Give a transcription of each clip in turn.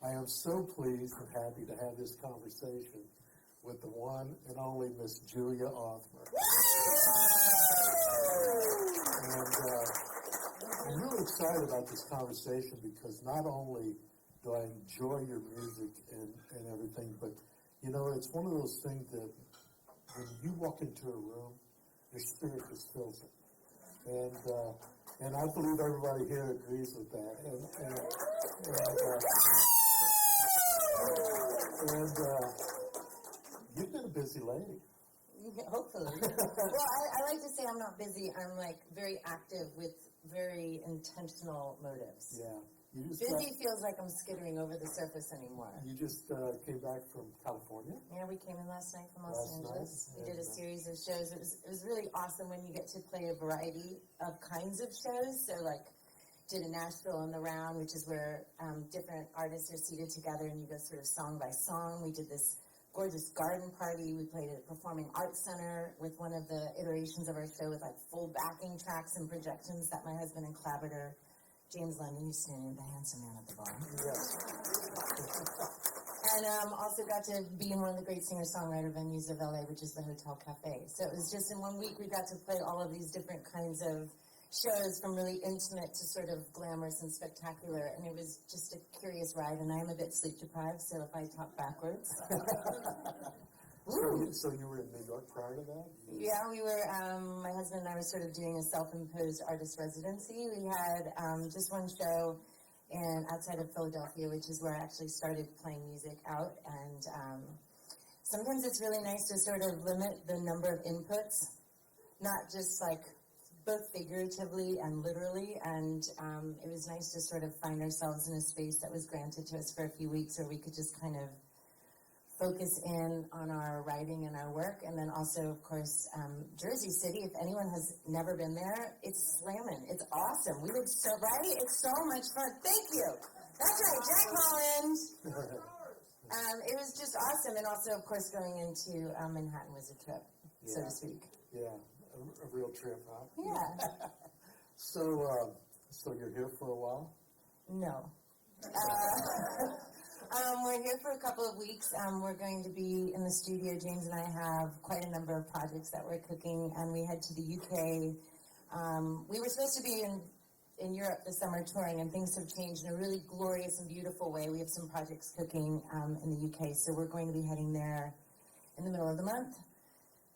I am so pleased and happy to have this conversation with the one and only Miss Julia Othmer. And I'm really excited about this conversation because not only do I enjoy your music and everything, but, you know, it's one of those things that when you walk into a room, your spirit just fills it. And I believe everybody here agrees with that. And you've been a busy lady. Hopefully. Well, I like to say I'm not busy. I'm like very active with very intentional motives. Yeah. Busy feels like I'm skittering over the surface anymore. You just came back from California? Yeah, we came in last night from Los Angeles. We did a series of shows. It was really awesome when you get to play a variety of kinds of shows. So like did a Nashville on the Round, which is where different artists are seated together and you go sort of song by song. We did this gorgeous garden party. We played at a performing arts center with one of the iterations of our show with like full backing tracks and projections that my husband and collaborator James London, you standing, the handsome man at the bar. Yes. And also got to be in one of the great singer-songwriter venues of LA, which is the Hotel Cafe. So it was just in 1 week we got to play all of these different kinds of shows, from really intimate to sort of glamorous and spectacular. And it was just a curious ride. And I am a bit sleep deprived, so if I talk backwards. So you were in New York prior to that? Yeah, we were, my husband and I were sort of doing a self-imposed artist residency. We had just one show outside of Philadelphia, which is where I actually started playing music out. And sometimes it's really nice to sort of limit the number of inputs, not just like both figuratively and literally. And it was nice to sort of find ourselves in a space that was granted to us for a few weeks where we could just kind of focus in on our writing and our work. And then also, of course, Jersey City, if anyone has never been there, it's slamming. It's awesome. We would so, right? It's so much fun. Thank you. That's right, Jack Holland. It was just awesome. And also, of course, going into Manhattan was a trip, so to speak. Yeah, a real trip, huh? Yeah. So you're here for a while? No. We're here for a couple of weeks. We're going to be in the studio. James and I have quite a number of projects that we're cooking, and we head to the UK. We were supposed to be in Europe this summer touring, and things have changed in a really glorious and beautiful way. We have some projects cooking in the UK, so we're going to be heading there in the middle of the month.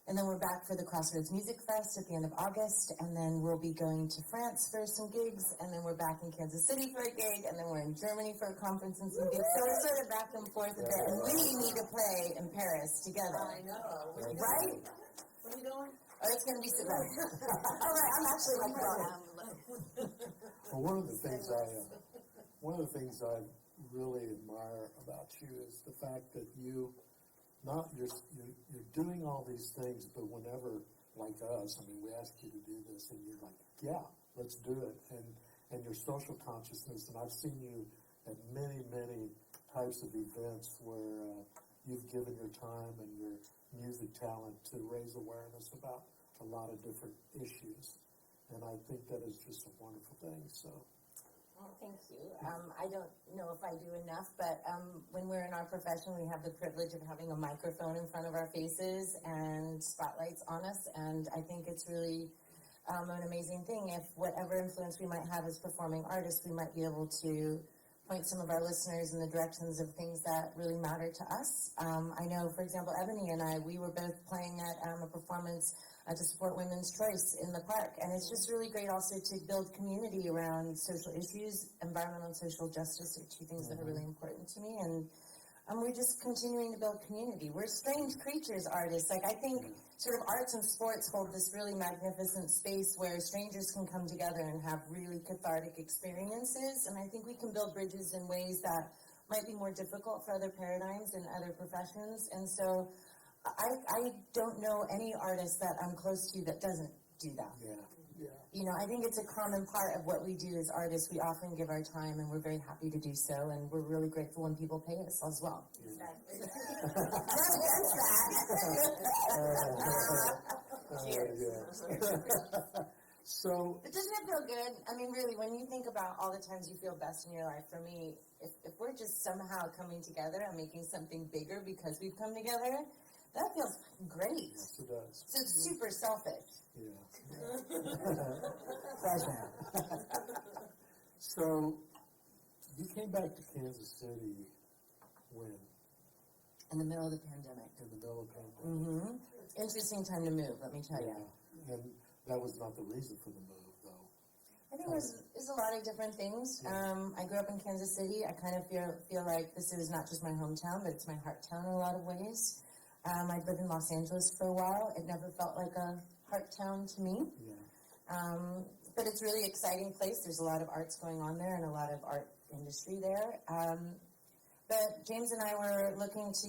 And then we're back for the Crossroads Music Fest at the end of August, and then we'll be going to France for some gigs, and then we're back in Kansas City for a gig, and then we're in Germany for a conference and some gigs. So we're sort of back and forth a bit, and we need to play in Paris together. I know. Right? Where are you going? Oh, it's going to be so good. All right, I'm actually like, Well, one of the things I really admire about you is the fact that you're doing all these things, but whenever, like us, I mean, we ask you to do this, and you're like, yeah, let's do it. And your social consciousness, and I've seen you at many, many types of events where you've given your time and your music talent to raise awareness about a lot of different issues. And I think that is just a wonderful thing, so. Well, thank you. I don't know if I do enough, but when we're in our profession, we have the privilege of having a microphone in front of our faces and spotlights on us, and I think it's really an amazing thing. If whatever influence we might have as performing artists, we might be able to point some of our listeners in the directions of things that really matter to us. I know, for example, Ebony and I, we were both playing at a performance to support women's choice in the park. And it's just really great also to build community around social issues. Environmental and social justice are two things that are really important to me. And we're just continuing to build community. We're strange creatures, artists. Like, I think sort of arts and sports hold this really magnificent space where strangers can come together and have really cathartic experiences. And I think we can build bridges in ways that might be more difficult for other paradigms and other professions. And so I don't know any artist that I'm close to that doesn't do that. Yeah. You know, I think it's a common part of what we do as artists. We often give our time, and we're very happy to do so, and we're really grateful when people pay us as well. Exactly. Not against that. Cheers. So, But doesn't it feel good? I mean, really, when you think about all the times you feel best in your life, for me, if we're just somehow coming together and making something bigger because we've come together, that feels great. yes, it does. So it's super selfish. Yeah. Pleasure. So, you came back to Kansas City when? In the middle of the pandemic. In the middle of the pandemic. Mm-hmm. Interesting time to move, let me tell you. Yeah. And that was not the reason for the move, though. I think there's a lot of different things. I grew up in Kansas City. I kind of feel like this is not just my hometown, but it's my heart town in a lot of ways. I've lived in Los Angeles for a while. It never felt like a heart town to me. Yeah. But it's a really exciting place. There's a lot of arts going on there and a lot of art industry there. But James and I were looking to,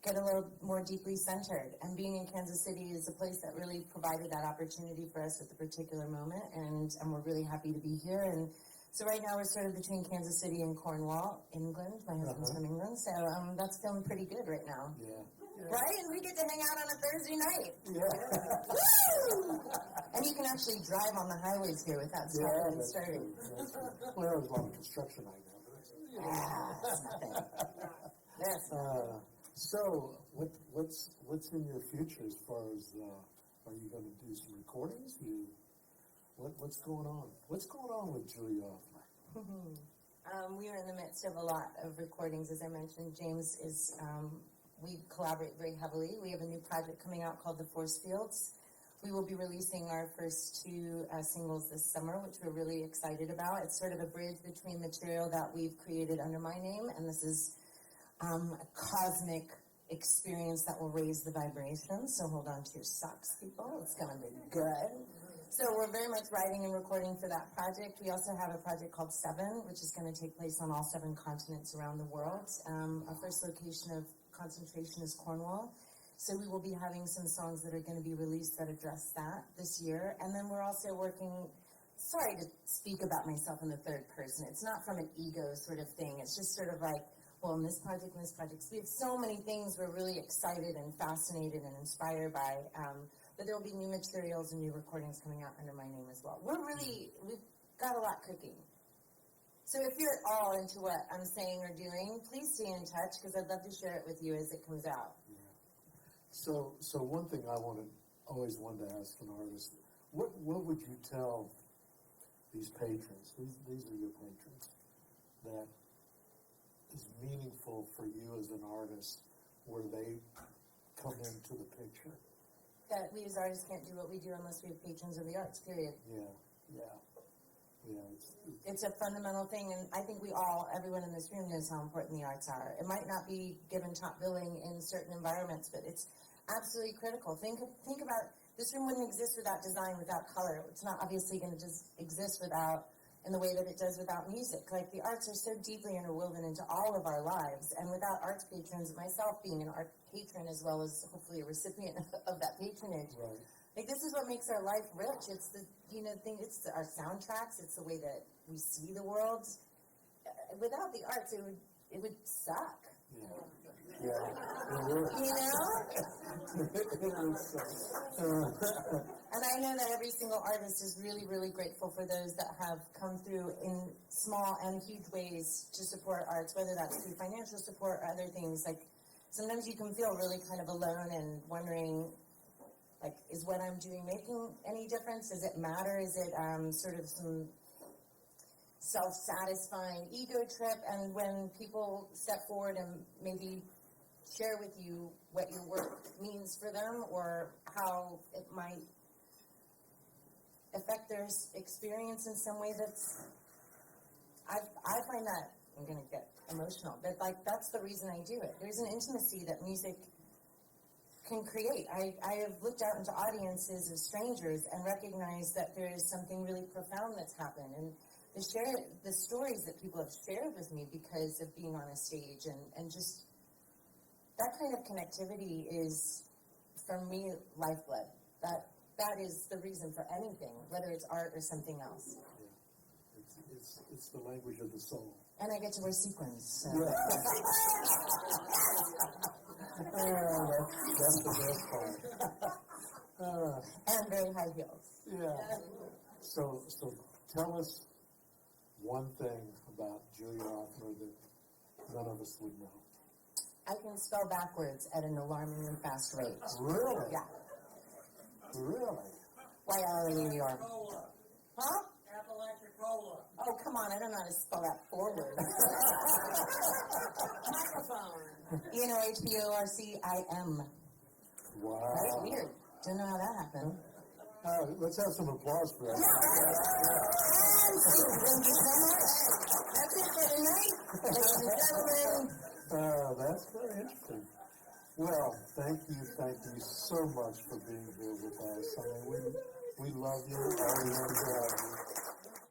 get a little more deeply centered. And being in Kansas City is a place that really provided that opportunity for us at the particular moment. And we're really happy to be here. And so right now we're sort of between Kansas City and Cornwall, England. My husband's from England. So that's feeling pretty good right now. Yeah. Right? And we get to hang out on a Thursday night. Yeah. Woo! And you can actually drive on the highways here without stopping and starting. Well, there was a lot of construction right now. That's nothing. That's nothing. So, what's in your future as far as, are you going to do some recordings? What's going on? What's going on with Julia Othmer? We are in the midst of a lot of recordings, as I mentioned. James is, we collaborate very heavily. We have a new project coming out called The Force Fields. We will be releasing our first two singles this summer, which we're really excited about. It's sort of a bridge between material that we've created under my name, and this is a cosmic experience that will raise the vibrations. So hold on to your socks, people. It's going to be good. So we're very much writing and recording for that project. We also have a project called Seven, which is going to take place on all 7 continents around the world. Our first location of concentration is Cornwall. So we will be having some songs that are going to be released that address that this year. And then we're also working, sorry to speak about myself in the third person. It's not from an ego sort of thing. It's just sort of like, well, in this project, so we have so many things we're really excited and fascinated and inspired by. But there will be new materials and new recordings coming out under my name as well. We've got a lot cooking. So if you're all into what I'm saying or doing, please stay in touch because I'd love to share it with you as it comes out. So one thing I always wanted to ask an artist, what would you tell these patrons, these are your patrons, that is meaningful for you as an artist where they come into the picture? That we as artists can't do what we do unless we have patrons of the arts, period. Yeah. It's a fundamental thing, and I think everyone in this room knows how important the arts are. It might not be given top billing in certain environments, but it's absolutely critical. Think about, this room wouldn't exist without design, without color. It's not obviously going to just exist in the way that it does without music. Like, the arts are so deeply interwoven into all of our lives, and without arts patrons, myself being an art patron as well as hopefully a recipient of that patronage, Right. like, this is what makes our life rich. It's the thing. It's our soundtracks. It's the way that we see the world. Without the arts, it would suck. Yeah. And I know that every single artist is really, really grateful for those that have come through in small and huge ways to support arts, whether that's through financial support or other things. Like, sometimes you can feel really kind of alone and wondering, like, is what I'm doing making any difference? Does it matter? Is it sort of some self-satisfying ego trip? And when people step forward and maybe share with you what your work means for them or how it might affect their experience in some way, I find that, I'm going to get emotional, but like, that's the reason I do it. There's an intimacy that music can create. I have looked out into audiences of strangers and recognized that there is something really profound that's happened. And the stories that people have shared with me because of being on a stage and just that kind of connectivity is, for me, lifeblood. That is the reason for anything, whether it's art or something else. Yeah. It's the language of the soul. And I get to wear sequins. So. Yeah. That's the best part. And very high heels. Yeah. So tell us one thing about Julia Othmer that none of us would know. I can spell backwards at an alarmingly fast rate. Really? Yeah. Really? Why are we in New York? Cola. Huh? Appalachian Cola. Oh, come on, I don't know how to spell that forward. Microphone. H-B-O-R-C-I-M. Wow. That's weird. Don't know how that happened. Let's have some applause for that. Thank you so much. That's it for tonight, ladies and gentlemen. That's very interesting. Well, thank you so much for being here with us. I mean, we love you, always love you.